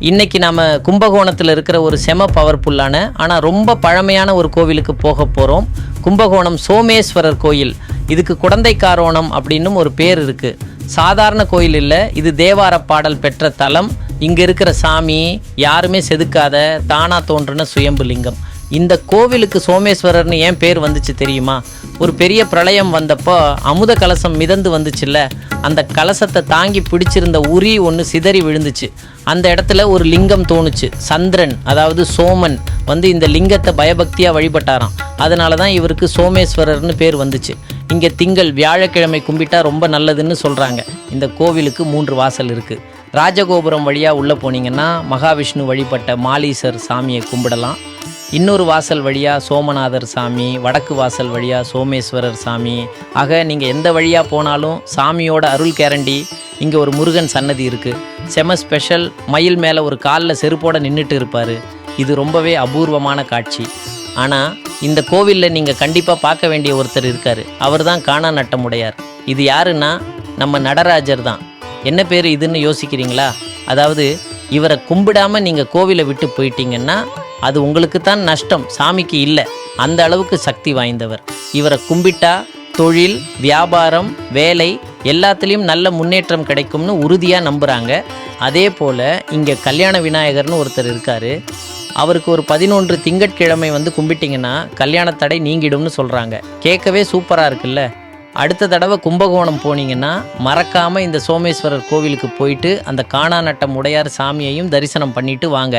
இன்றைக்கி நம்ம கும்பகோணத்தில் இருக்கிற ஒரு செம பவர்ஃபுல்லான ஆனால் ரொம்ப பழமையான ஒரு கோவிலுக்கு போக போகிறோம். கும்பகோணம் சோமேஸ்வரர் கோயில். இதுக்கு குடந்தைக்காரோணம் அப்படின்னும் ஒரு பேர் இருக்குது. சாதாரண கோயில் இல்லை, இது தேவார பாடல் பெற்ற தலம். இங்கே இருக்கிற சாமி யாருமே செதுக்காத தானாக தோன்றின சுயம்பு லிங்கம். இந்த கோவிலுக்கு சோமேஸ்வரர்னு ஏன் பேர் வந்துச்சு தெரியுமா? ஒரு பெரிய பிரளயம் வந்தப்போ அமுத கலசம் மிதந்து வந்துச்சுல்ல, அந்த கலசத்தை தாங்கி பிடிச்சிருந்த உரி ஒன்று சிதறி விழுந்துச்சு. அந்த இடத்துல ஒரு லிங்கம் தோணுச்சு. சந்திரன், அதாவது சோமன் இந்த லிங்கத்தை பயபக்தியாக வழிபட்டாராம். அதனால தான் இவருக்கு சோமேஸ்வரர்னு பேர் வந்துச்சு. இங்கே திங்கள் வியாழக்கிழமை கும்பிட்டா ரொம்ப நல்லதுன்னு சொல்கிறாங்க. இந்த கோவிலுக்கு 3 வாசல் இருக்குது. ராஜகோபுரம் வழியாக உள்ளே போனீங்கன்னா மகாவிஷ்ணு வழிபட்ட மாலீசர் சாமியை கும்பிடலாம். இன்னொரு வாசல் வழியாக சோமநாதர் சாமி, வடக்கு வாசல் வழியாக சோமேஸ்வரர் சாமி. ஆக நீங்கள் எந்த வழியாக போனாலும் சாமியோட அருள் கேரண்டி. இங்கே ஒரு முருகன் சன்னதி இருக்குது. செம ஸ்பெஷல். மயில் மேலே ஒரு காலில் செருப்போடு நின்றுட்டு இருப்பார். இது ரொம்பவே அபூர்வமான காட்சி. ஆனால் இந்த கோவிலில் நீங்கள் கண்டிப்பாக பார்க்க வேண்டிய ஒருத்தர் இருக்கார். அவர் தான் காணா நட்டமுடையார். இது யாருன்னா நம்ம நடராஜர் தான். என்ன பேர் இதுன்னு யோசிக்கிறீங்களா? அதாவது இவரை கும்பிடாமல் நீங்கள் கோவிலை விட்டு போயிட்டீங்கன்னா அது உங்களுக்கு தான் நஷ்டம், சாமிக்கு இல்லை. அந்த அளவுக்கு சக்தி வாய்ந்தவர். இவரை கும்பிட்டா தொழில், வியாபாரம், வேலை எல்லாத்துலேயும் நல்ல முன்னேற்றம் கிடைக்கும்னு உறுதியாக நம்புகிறாங்க. அதே போல் இங்கே கல்யாண விநாயகர்னு ஒருத்தர் இருக்கார். அவருக்கு ஒரு 11 திங்கட்கிழமை கும்பிட்டிங்கன்னா கல்யாண தடை நீங்கிடும்னு சொல்கிறாங்க. கேட்கவே சூப்பராக இருக்குல்ல. அடுத்த தடவை கும்பகோணம் போனீங்கன்னா மறக்காமல் இந்த சோமேஸ்வரர் கோவிலுக்கு போயிட்டு அந்த காணா நட்டம் உடையார் சாமியையும் தரிசனம் பண்ணிட்டு வாங்க.